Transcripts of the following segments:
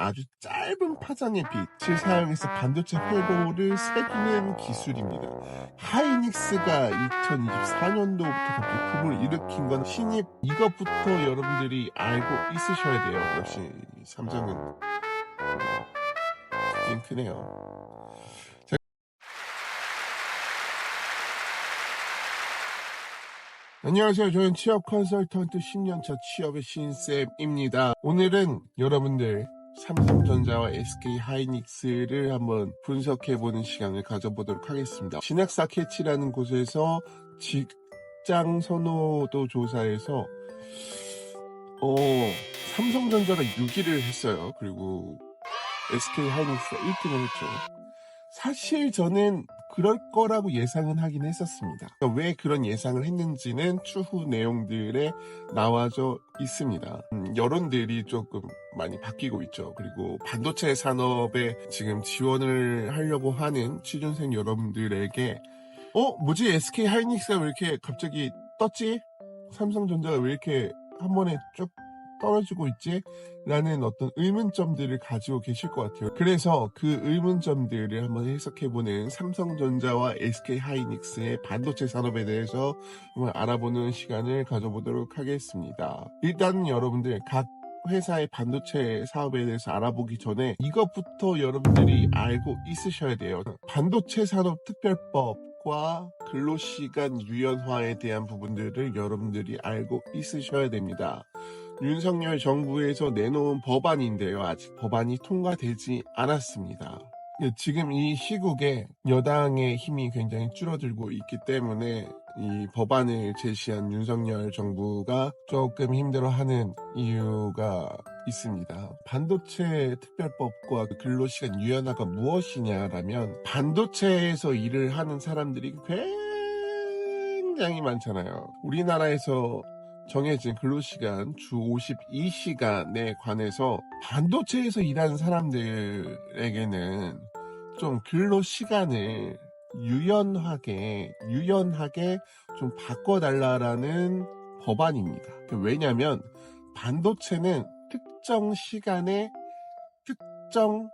아주 짧은 파장의 빛을 사용해서 반도체 회로를 새기는 기술입니다. 하이닉스가 2024년도부터 갑자기 붐을 일으킨 건 신입, 이것부터 여러분들이 알고 있으셔야 돼요. 역시 삼성은 크긴 크네요. 안녕하세요. 저는 취업 컨설턴트 10년차 취업의 신쌤입니다. 오늘은 여러분들 삼성전자와 SK하이닉스를 한번 분석해보는 시간을 가져보도록 하겠습니다. 진학사 캐치라는 곳에서 직장 선호도 조사에서 삼성전자가 6위를 했어요. 그리고 SK하이닉스가 1등을 했죠. 사실 저는 그럴 거라고 예상은 하긴 했었습니다. 그러니까 왜 그런 예상을 했는지는 추후 내용들에 나와져 있습니다. 여론들이 조금 많이 바뀌고 있죠. 그리고 반도체 산업에 지금 지원을 하려고 하는 취준생 여러분들에게 뭐지? SK 하이닉스가 왜 이렇게 갑자기 떴지? 삼성전자가 왜 이렇게 한 번에 쭉 떨어지고 있지? 라는 어떤 의문점들을 가지고 계실 것 같아요. 그래서 그 의문점들을 한번 해석해보는 삼성전자와 SK하이닉스의 반도체 산업에 대해서 한번 알아보는 시간을 가져보도록 하겠습니다. 일단 여러분들 각 회사의 반도체 사업에 대해서 알아보기 전에 이것부터 여러분들이 알고 있으셔야 돼요. 반도체 산업 특별법과 근로시간 유연화에 대한 부분들을 여러분들이 알고 있으셔야 됩니다. 윤석열 정부에서 내놓은 법안인데요. 아직 법안이 통과되지 않았습니다. 지금 이 시국에 여당의 힘이 굉장히 줄어들고 있기 때문에 이 법안을 제시한 윤석열 정부가 조금 힘들어하는 이유가 있습니다. 반도체 특별법과 근로시간 유연화가 무엇이냐라면 반도체에서 일을 하는 사람들이 굉장히 많잖아요. 우리나라에서 정해진 근로시간 주 52시간에 관해서 반도체에서 일하는 사람들에게는 좀 근로시간을 유연하게 좀 바꿔달라라는 법안입니다. 왜냐하면 반도체는 특정 시간에 특정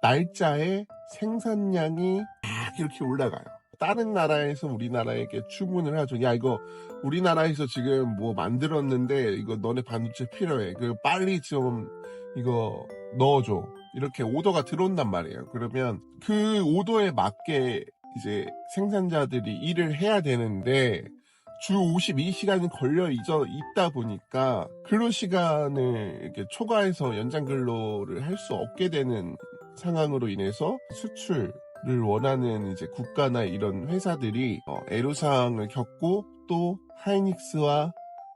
날짜에 생산량이 막 이렇게 올라가요. 다른 나라에서 우리나라에게 주문을 하죠. 야, 이거 우리나라에서 지금 뭐 만들었는데 이거 너네 반도체 필요해. 그 빨리 좀 이거 넣어줘. 이렇게 오더가 들어온단 말이에요. 그러면 그 오더에 맞게 이제 생산자들이 일을 해야 되는데 주 52시간이 걸려 있다 보니까 근로시간을 이렇게 초과해서 연장 근로를 할 수 없게 되는 상황으로 인해서 수출을 원하는 이제 국가나 이런 회사들이 애로사항을 겪고 또 하이닉스와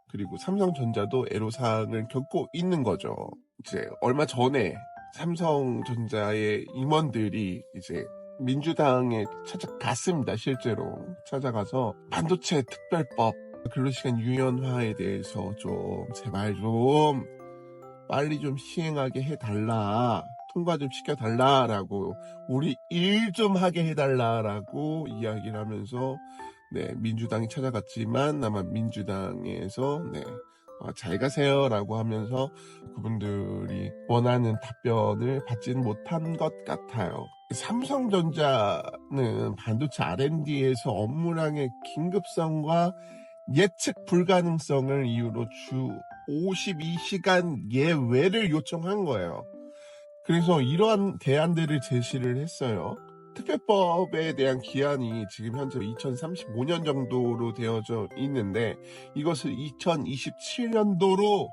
그리고 삼성전자도 애로사항을 겪고 있는 거죠. 이제 얼마 전에 삼성전자의 임원들이 이제 민주당에 찾아갔습니다. 실제로 찾아가서 반도체 특별법 근로시간 유연화에 대해서 좀 제발 좀 빨리 좀 시행하게 해달라, 통과 좀 시켜달라라고, 우리 일 좀 하게 해달라라고 이야기를 하면서 민주당이 찾아갔지만 아마 민주당에서 잘 가세요라고 하면서 그분들이 원하는 답변을 받지는 못한 것 같아요. 삼성전자는 반도체 R&D에서 업무량의 긴급성과 예측 불가능성을 이유로 주 52시간 예외를 요청한 거예요. 그래서 이러한 대안들을 제시를 했어요. 특별법에 대한 기한이 지금 현재 2035년 정도로 되어져 있는데 이것을 2027년도로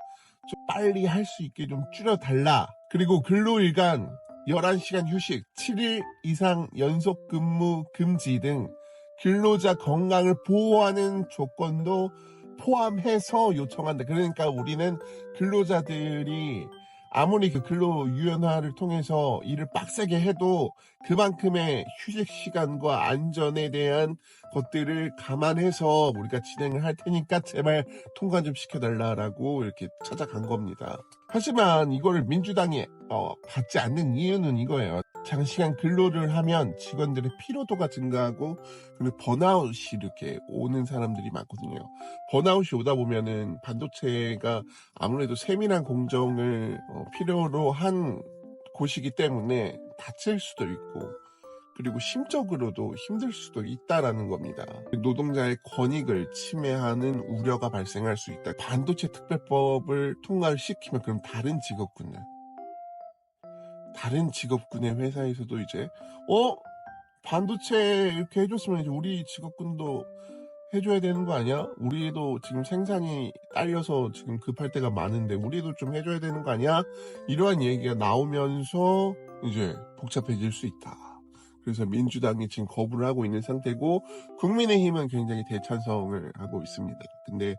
좀 빨리 할 수 있게 좀 줄여달라. 그리고 근로일간 11시간 휴식, 7일 이상 연속 근무 금지 등 근로자 건강을 보호하는 조건도 포함해서 요청한다. 그러니까 우리는 근로자들이 아무리 그 근로 유연화를 통해서 일을 빡세게 해도 그만큼의 휴식 시간과 안전에 대한 것들을 감안해서 우리가 진행을 할 테니까 제발 통과 좀 시켜달라라고 이렇게 찾아간 겁니다. 하지만 이거를 민주당이 받지 않는 이유는 이거예요. 장시간 근로를 하면 직원들의 피로도가 증가하고 그리고 번아웃이 이렇게 오는 사람들이 많거든요. 번아웃이 오다 보면은 반도체가 아무래도 세밀한 공정을 필요로 한 곳이기 때문에 다칠 수도 있고 그리고 심적으로도 힘들 수도 있다라는 겁니다. 노동자의 권익을 침해하는 우려가 발생할 수 있다. 반도체 특별법을 통과를 시키면 그럼 다른 직업군의 회사에서도 이제 반도체 이렇게 해줬으면 이제 우리 직업군도 해줘야 되는 거 아니야? 우리도 지금 생산이 딸려서 지금 급할 때가 많은데 우리도 좀 해줘야 되는 거 아니야? 이러한 얘기가 나오면서 이제 복잡해질 수 있다. 그래서 민주당이 지금 거부를 하고 있는 상태고 국민의힘은 굉장히 대찬성을 하고 있습니다. 근데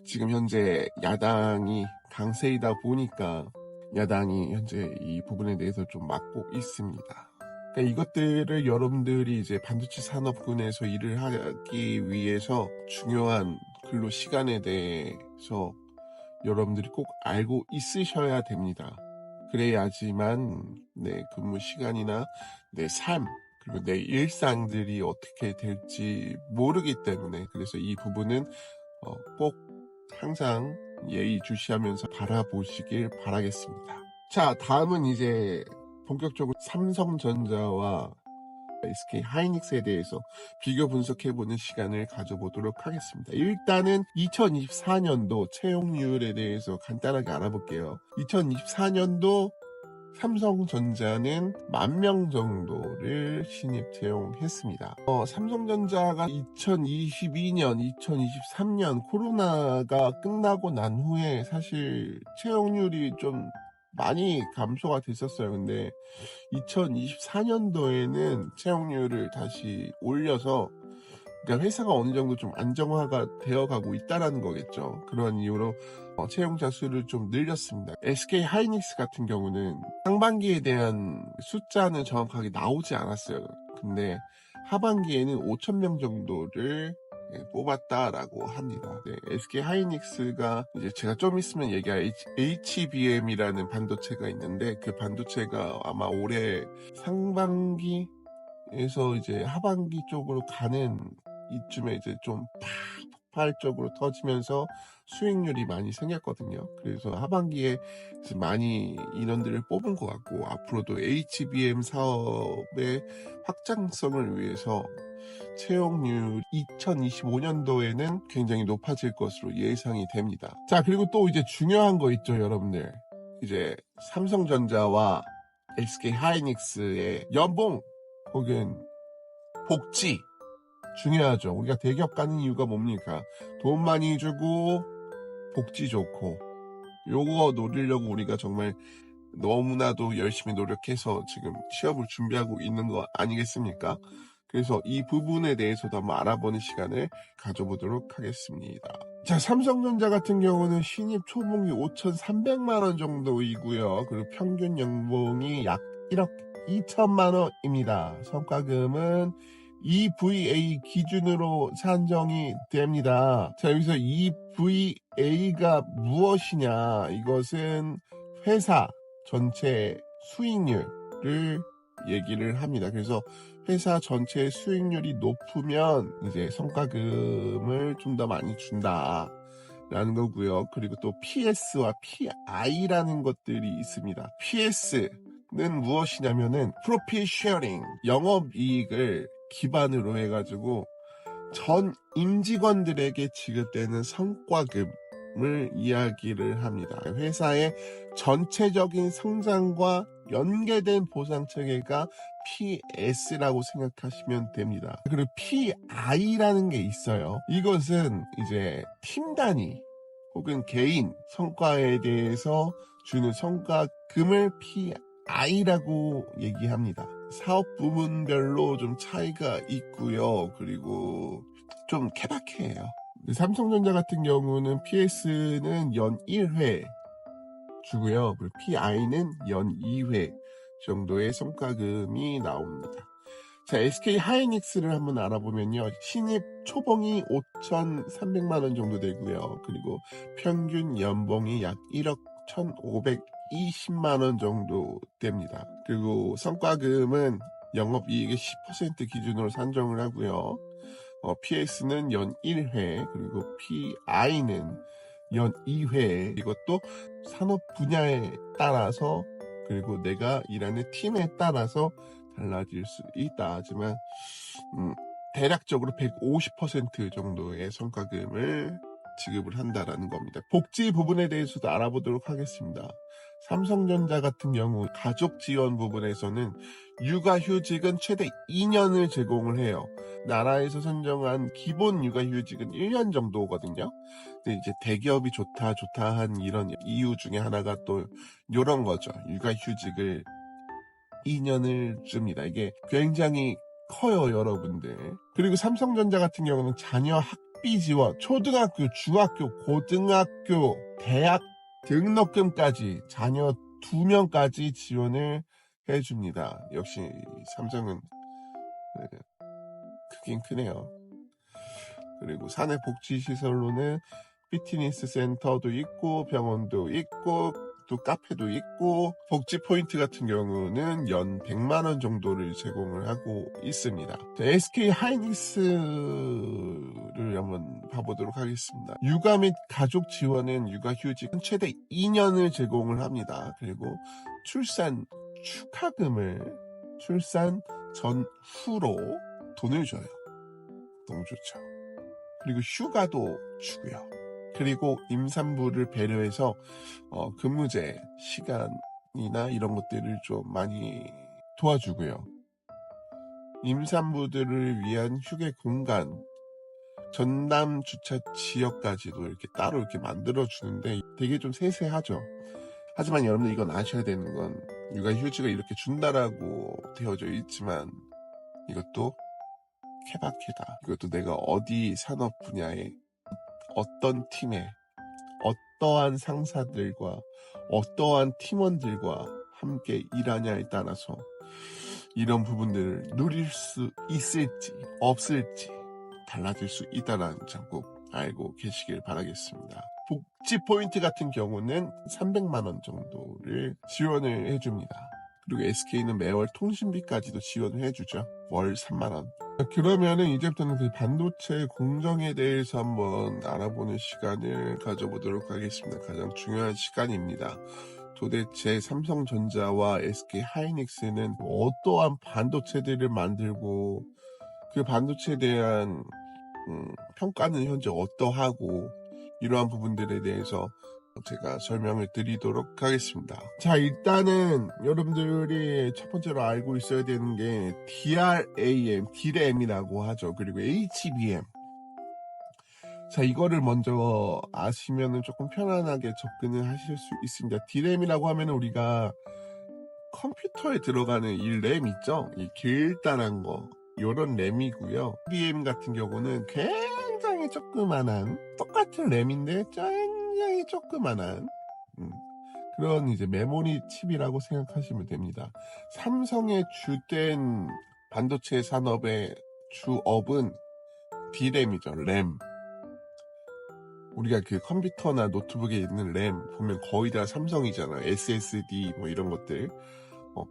지금 현재 야당이 강세이다 보니까 야당이 현재 이 부분에 대해서 좀 막고 있습니다. 그러니까 이것들을 여러분들이 이제 반도체 산업군에서 일을 하기 위해서 중요한 근로 시간에 대해서 여러분들이 꼭 알고 있으셔야 됩니다. 그래야지만 내 근무 시간이나 내 삶, 그리고 내 일상들이 어떻게 될지 모르기 때문에 그래서 이 부분은 꼭 항상 예의주시하면서 바라보시길 바라겠습니다. 자, 다음은 이제 본격적으로 삼성전자와 SK 하이닉스에 대해서 비교 분석해보는 시간을 가져보도록 하겠습니다. 일단은 2024년도 채용률에 대해서 간단하게 알아볼게요. 2024년도 삼성전자는 10,000명 정도를 신입 채용했습니다. 삼성전자가 2022년, 2023년 코로나가 끝나고 난 후에 사실 채용률이 좀 많이 감소가 됐었어요. 근데 2024년도에는 채용률을 다시 올려서 그러니까 회사가 어느 정도 좀 안정화가 되어가고 있다라는 거겠죠. 그런 이유로 채용자 수를 좀 늘렸습니다. SK 하이닉스 같은 경우는 상반기에 대한 숫자는 정확하게 나오지 않았어요. 근데 하반기에는 5,000명 정도를 뽑았다라고 합니다. 네, SK 하이닉스가 이제 제가 좀 있으면 얘기할 HBM이라는 반도체가 있는데 그 반도체가 아마 올해 상반기에서 이제 하반기 쪽으로 가는 이쯤에 이제 좀 폭발적으로 터지면서 수익률이 많이 생겼거든요. 그래서 하반기에 많이 인원들을 뽑은 것 같고 앞으로도 HBM 사업의 확장성을 위해서 채용률 2025년도에는 굉장히 높아질 것으로 예상이 됩니다. 자, 그리고 또 이제 중요한 거 있죠, 여러분들. 이제 삼성전자와 SK 하이닉스의 연봉 혹은 복지 중요하죠. 우리가 대기업 가는 이유가 뭡니까? 돈 많이 주고 복지 좋고 요거 노리려고 우리가 정말 너무나도 열심히 노력해서 지금 취업을 준비하고 있는 거 아니겠습니까? 그래서 이 부분에 대해서도 한번 알아보는 시간을 가져보도록 하겠습니다. 자, 삼성전자 같은 경우는 신입 초봉이 5,300만 원 정도이고요. 그리고 평균 연봉이 약 1억 2천만 원입니다. 성과금은 EVA 기준으로 산정이 됩니다. 자, 여기서 EVA가 무엇이냐? 이것은 회사 전체 수익률을 얘기를 합니다. 그래서 회사 전체 수익률이 높으면 이제 성과금을 좀 더 많이 준다라는 거고요. 그리고 또 PS와 PI라는 것들이 있습니다. PS는 무엇이냐면은 Profit Sharing, 영업이익을 기반으로 해가지고 전 임직원들에게 지급되는 성과금을 이야기를 합니다. 회사의 전체적인 성장과 연계된 보상 체계가 PS라고 생각하시면 됩니다. 그리고 PI라는 게 있어요. 이것은 이제 팀 단위 혹은 개인 성과에 대해서 주는 성과금을 PI라고 얘기합니다. 사업 부문별로 좀 차이가 있고요. 그리고 좀 케바케예요. 삼성전자 같은 경우는 PS는 연 1회 주고요. 그리고 PI는 연 2회 정도의 성과금이 나옵니다. 자, SK 하이닉스를 한번 알아보면요. 신입 초봉이 5,300만 원 정도 되고요. 그리고 평균 연봉이 약 1억 1,520만 원 정도 됩니다. 그리고 성과금은 영업이익의 10% 기준으로 산정을 하고요. PS는 연 1회, 그리고 PI는 연 2회. 이것도 산업 분야에 따라서 그리고 내가 일하는 팀에 따라서 달라질 수 있다. 하지만 대략적으로 150% 정도의 성과금을 지급을 한다라는 겁니다. 복지 부분에 대해서도 알아보도록 하겠습니다. 삼성전자 같은 경우 가족 지원 부분에서는 육아휴직은 최대 2년을 제공을 해요. 나라에서 선정한 기본 육아휴직은 1년 정도거든요. 근데 이제 대기업이 좋다 한 이런 이유 중에 하나가 또 이런 거죠. 육아휴직을 2년을 줍니다. 이게 굉장히 커요, 여러분들. 그리고 삼성전자 같은 경우는 자녀 학비 지원, 초등학교, 중학교, 고등학교, 대학 등록금까지 자녀 2명까지 지원을 해줍니다. 역시 삼성은 크긴 크네요. 그리고 사내 복지시설로는 피트니스 센터도 있고 병원도 있고 또 카페도 있고 복지 포인트 같은 경우는 연 100만 원 정도를 제공을 하고 있습니다. SK 하이닉스를 한번 봐보도록 하겠습니다. 육아 및 가족 지원은 육아휴직은 최대 2년을 제공을 합니다. 그리고 출산 축하금을 출산 전후로 돈을 줘요. 너무 좋죠. 그리고 휴가도 주고요. 그리고 임산부를 배려해서 근무제 시간이나 이런 것들을 좀 많이 도와주고요. 임산부들을 위한 휴게 공간, 전담 주차 지역까지도 이렇게 따로 이렇게 만들어 주는데 되게 좀 세세하죠. 하지만 여러분들 이건 아셔야 되는 건 육아휴직을 이렇게 준다라고 되어져 있지만 이것도 케바케다. 이것도 내가 어디 산업 분야에 어떤 팀에 어떠한 상사들과 어떠한 팀원들과 함께 일하냐에 따라서 이런 부분들을 누릴 수 있을지 없을지 달라질 수 있다는 점 꼭 알고 계시길 바라겠습니다. 복지 포인트 같은 경우는 300만 원 정도를 지원을 해줍니다. 그리고 SK는 매월 통신비까지도 지원을 해주죠. 월 3만 원. 그러면은 이제부터는 그 반도체 공정에 대해서 한번 알아보는 시간을 가져보도록 하겠습니다. 가장 중요한 시간입니다. 도대체 삼성전자와 SK 하이닉스는 어떠한 반도체들을 만들고 그 반도체에 대한 평가는 현재 어떠하고 이러한 부분들에 대해서 제가 설명을 드리도록 하겠습니다. 자, 일단은 여러분들이 첫 번째로 알고 있어야 되는 게 DRAM이라고 하죠. 그리고 HBM. 자, 이거를 먼저 아시면은 조금 편안하게 접근을 하실 수 있습니다. DRAM이라고 하면은 우리가 컴퓨터에 들어가는 이 램 있죠? 이 길다란 거. 요런 램이고요. HBM 같은 경우는 굉장히 조그만한 똑같은 램인데 굉장히 조그만한 그런 이제 메모리 칩이라고 생각하시면 됩니다. 삼성의 주된 반도체 산업의 주업은 D램이죠. 램. 우리가 그 컴퓨터나 노트북에 있는 램 보면 거의 다 삼성이잖아요. SSD 뭐 이런 것들.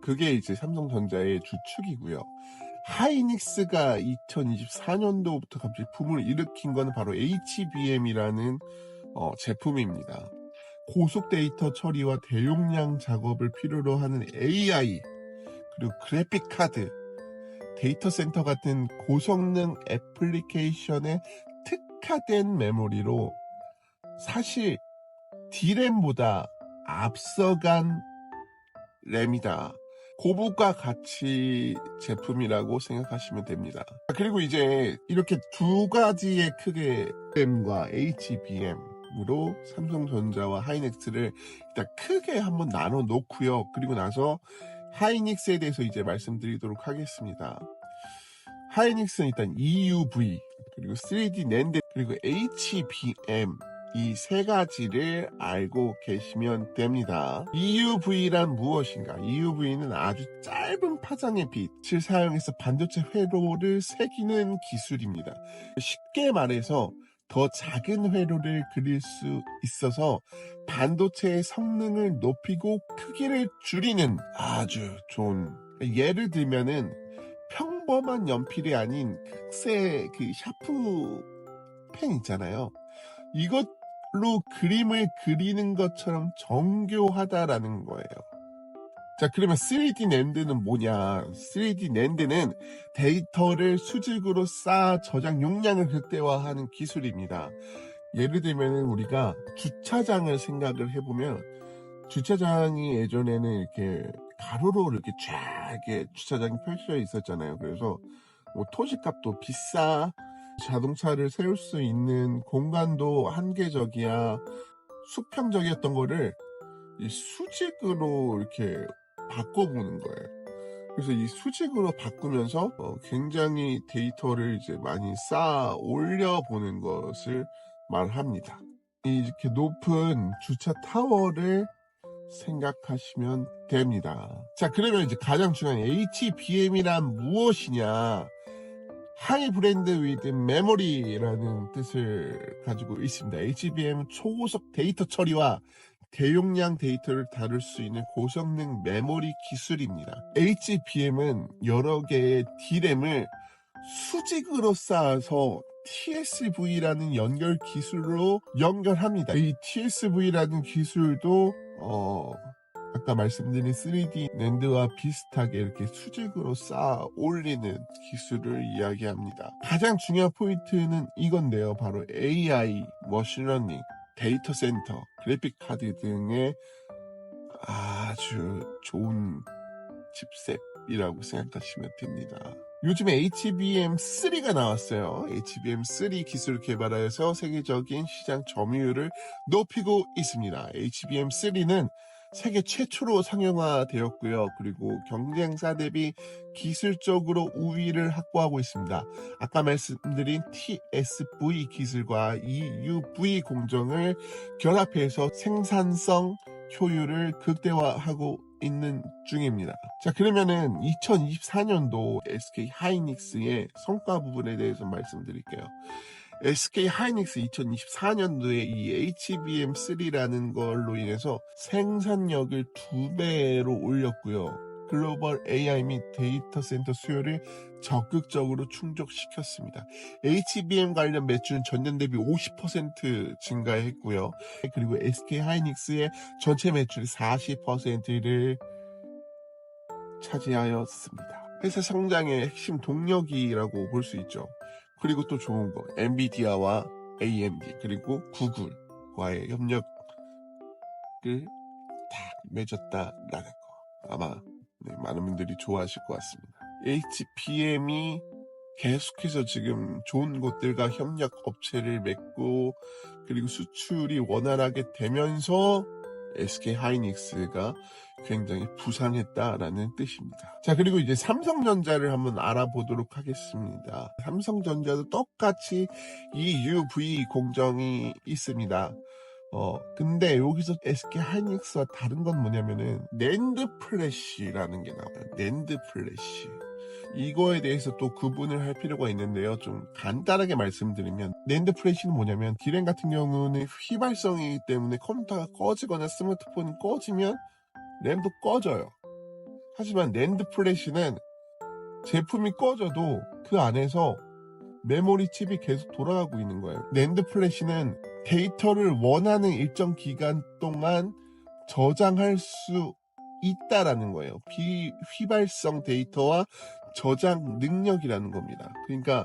그게 이제 삼성전자의 주축이고요. 하이닉스가 2024년도부터 갑자기 붐을 일으킨 건 바로 HBM이라는 제품입니다. 고속 데이터 처리와 대용량 작업을 필요로 하는 AI, 그리고 그래픽 카드, 데이터 센터 같은 고성능 애플리케이션에 특화된 메모리로 사실 D램보다 앞서간 램이다. 고부가 가치 제품이라고 생각하시면 됩니다. 그리고 이제 이렇게 두 가지의 크게 램과 HBM으로 삼성전자와 하이닉스를 일단 크게 한번 나눠 놓고요. 그리고 나서 하이닉스에 대해서 이제 말씀드리도록 하겠습니다. 하이닉스는 일단 EUV, 그리고 3D 낸드, 그리고 HBM 이 세 가지를 알고 계시면 됩니다. EUV란 무엇인가? EUV는 아주 짧은 파장의 빛을 사용해서 반도체 회로를 새기는 기술입니다. 쉽게 말해서 더 작은 회로를 그릴 수 있어서 반도체의 성능을 높이고 크기를 줄이는 아주 좋은, 예를 들면은 평범한 연필이 아닌 흑색 그 샤프 펜 있잖아요. 이것로 그림을 그리는 것처럼 정교하다라는 거예요. 자, 그러면 3D 낸드는 뭐냐? 3D 낸드는 데이터를 수직으로 쌓아 저장 용량을 극대화하는 기술입니다. 예를 들면 우리가 주차장을 생각을 해보면, 주차장이 예전에는 이렇게 가로로 이렇게 쫙 이렇게 주차장이 펼쳐 있었잖아요. 그래서 뭐 토지값도 비싸, 자동차를 세울 수 있는 공간도 한계적이야, 수평적이었던 거를 이 수직으로 이렇게 바꿔보는 거예요. 그래서 이 수직으로 바꾸면서 굉장히 데이터를 이제 많이 쌓아 올려보는 것을 말합니다. 이렇게 높은 주차 타워를 생각하시면 됩니다. 자, 그러면 이제 가장 중요한 HBM이란 무엇이냐? 하이 브랜드 위드 메모리라는 뜻을 가지고 있습니다. HBM은 초고속 데이터 처리와 대용량 데이터를 다룰 수 있는 고성능 메모리 기술입니다. HBM은 여러 개의 D램을 수직으로 쌓아서 TSV라는 연결 기술로 연결합니다. 이 TSV라는 기술도 아까 말씀드린 3D 낸드와 비슷하게 이렇게 수직으로 쌓아 올리는 기술을 이야기합니다. 가장 중요한 포인트는 이건데요. 바로 AI, 머신러닝, 데이터 센터, 그래픽 카드 등의 아주 좋은 칩셋이라고 생각하시면 됩니다. 요즘에 HBM3가 나왔어요. HBM3 기술 개발하여서 세계적인 시장 점유율을 높이고 있습니다. HBM3는 세계 최초로 상용화되었고요. 그리고 경쟁사 대비 기술적으로 우위를 확보하고 있습니다. 아까 말씀드린 TSV 기술과 EUV 공정을 결합해서 생산성 효율을 극대화하고 있는 중입니다. 자, 그러면은 2024년도 SK 하이닉스의 성과 부분에 대해서 말씀드릴게요. SK 하이닉스 2024년도에 이 HBM3라는 걸로 인해서 생산력을 2배로 올렸고요. 글로벌 AI 및 데이터 센터 수요를 적극적으로 충족시켰습니다. HBM 관련 매출은 전년 대비 50% 증가했고요. 그리고 SK 하이닉스의 전체 매출 40%를 차지하였습니다. 회사 성장의 핵심 동력이라고 볼 수 있죠. 그리고 또 좋은 거, 엔비디아와 AMD 그리고 구글과의 협력을 딱 맺었다라는 거, 아마 많은 분들이 좋아하실 것 같습니다. HBM이 계속해서 지금 좋은 곳들과 협력 업체를 맺고, 그리고 수출이 원활하게 되면서 SK 하이닉스가 굉장히 부상했다라는 뜻입니다. 자, 그리고 이제 삼성전자를 한번 알아보도록 하겠습니다. 삼성전자도 똑같이 EUV 공정이 있습니다. 근데 여기서 SK 하이닉스와 다른 건 뭐냐면은 낸드 플래시라는 게 나와요. 낸드 플래시. 이거에 대해서 또 구분을 할 필요가 있는데요. 좀 간단하게 말씀드리면 낸드 플래시는 뭐냐면, D램 같은 경우는 휘발성이기 때문에 컴퓨터가 꺼지거나 스마트폰이 꺼지면 램도 꺼져요. 하지만 낸드 플래시는 제품이 꺼져도 그 안에서 메모리 칩이 계속 돌아가고 있는 거예요. 낸드 플래시는 데이터를 원하는 일정 기간 동안 저장할 수 있다라는 거예요. 비휘발성 데이터와 저장 능력이라는 겁니다. 그러니까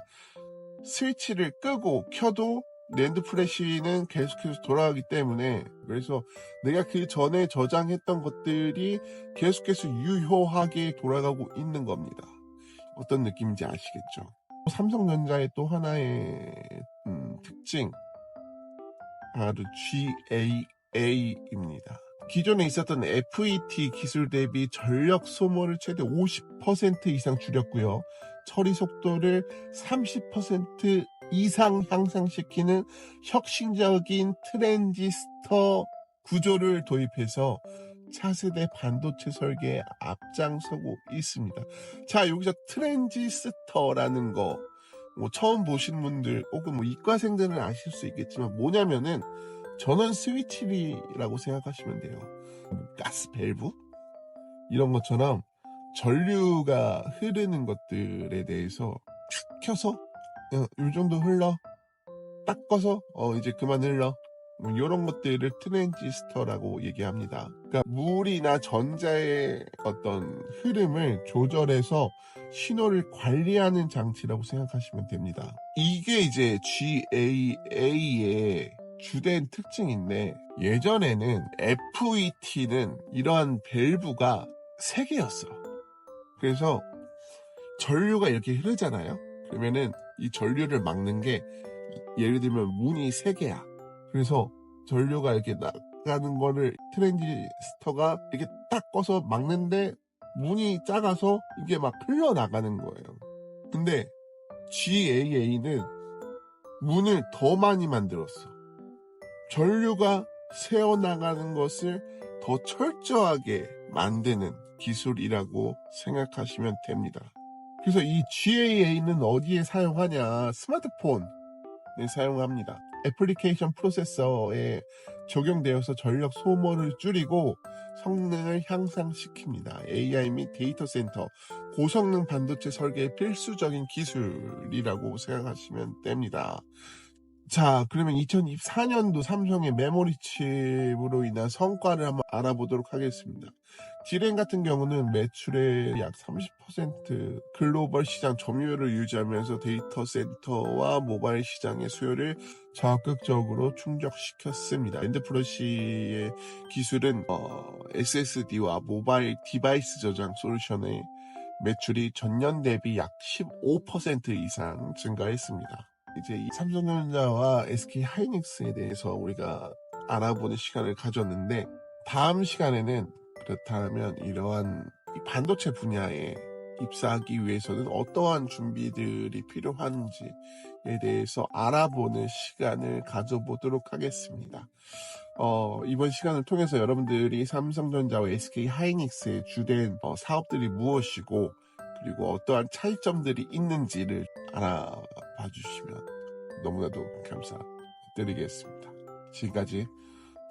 스위치를 끄고 켜도 낸드 플래시는 계속해서 돌아가기 때문에, 그래서 내가 그 전에 저장했던 것들이 계속해서 유효하게 돌아가고 있는 겁니다. 어떤 느낌인지 아시겠죠? 삼성전자의 또 하나의 특징, 바로 GAA입니다. 기존에 있었던 FET 기술 대비 전력 소모를 최대 50% 이상 줄였고요. 처리 속도를 30% 이상 향상시키는 혁신적인 트랜지스터 구조를 도입해서 차세대 반도체 설계에 앞장서고 있습니다. 자, 여기서 트랜지스터라는 거 처음 보신 분들 혹은 이과생들은 아실 수 있겠지만 뭐냐면은 전원 스위치라고 생각하시면 돼요. 가스 밸브 이런 것처럼 전류가 흐르는 것들에 대해서 탁 켜서 요 정도 흘러, 딱 꺼서 이제 그만 흘러, 이런 것들을 트랜지스터라고 얘기합니다. 그러니까 물이나 전자의 어떤 흐름을 조절해서 신호를 관리하는 장치라고 생각하시면 됩니다. 이게 이제 GAA의 주된 특징인데, 예전에는 FET는 이러한 밸브가 3개였어. 그래서 전류가 이렇게 흐르잖아요. 그러면은 이 전류를 막는 게, 예를 들면 문이 3개야. 그래서 전류가 이렇게 나가는 거를 트랜지스터가 이렇게 딱 꺼서 막는데, 문이 작아서 이게 막 흘러나가는 거예요. 근데 GAA는 문을 더 많이 만들었어. 전류가 새어나가는 것을 더 철저하게 만드는 기술이라고 생각하시면 됩니다. 그래서 이 GAA는 어디에 사용하냐? 스마트폰에 사용합니다. 애플리케이션 프로세서에 적용되어서 전력 소모를 줄이고 성능을 향상시킵니다. AI 및 데이터 센터, 고성능 반도체 설계의 필수적인 기술이라고 생각하시면 됩니다. 자, 그러면 2024년도 삼성의 메모리 칩으로 인한 성과를 한번 알아보도록 하겠습니다. 디램 같은 경우는 매출의 약 30% 글로벌 시장 점유율을 유지하면서 데이터 센터와 모바일 시장의 수요를 적극적으로 충족시켰습니다. 엔드플러시의 기술은 SSD와 모바일 디바이스 저장 솔루션의 매출이 전년 대비 약 15% 이상 증가했습니다. 이제 이 삼성전자와 SK 하이닉스에 대해서 우리가 알아보는 시간을 가졌는데, 다음 시간에는 그렇다면 이러한 이 반도체 분야에 입사하기 위해서는 어떠한 준비들이 필요한지에 대해서 알아보는 시간을 가져보도록 하겠습니다. 이번 시간을 통해서 여러분들이 삼성전자와 SK 하이닉스의 주된 사업들이 무엇이고, 그리고 어떠한 차이점들이 있는지를 알아봐 주시면 너무나도 감사드리겠습니다. 지금까지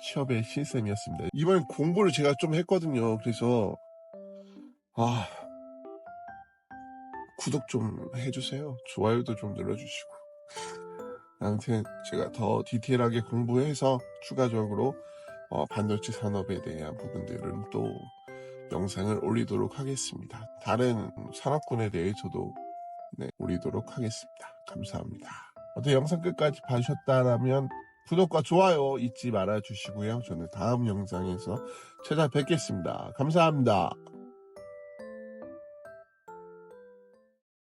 취업의 신쌤이었습니다. 이번 공부를 제가 좀 했거든요. 그래서 구독 좀 해주세요. 좋아요도 좀 눌러주시고. 아무튼 제가 더 디테일하게 공부해서 추가적으로 반도체 산업에 대한 부분들은 또 영상을 올리도록 하겠습니다. 다른 산업군에 대해서도 올리도록 하겠습니다. 감사합니다. 어떻게 영상 끝까지 봐주셨다면 구독과 좋아요 잊지 말아 주시고요. 저는 다음 영상에서 찾아뵙겠습니다. 감사합니다.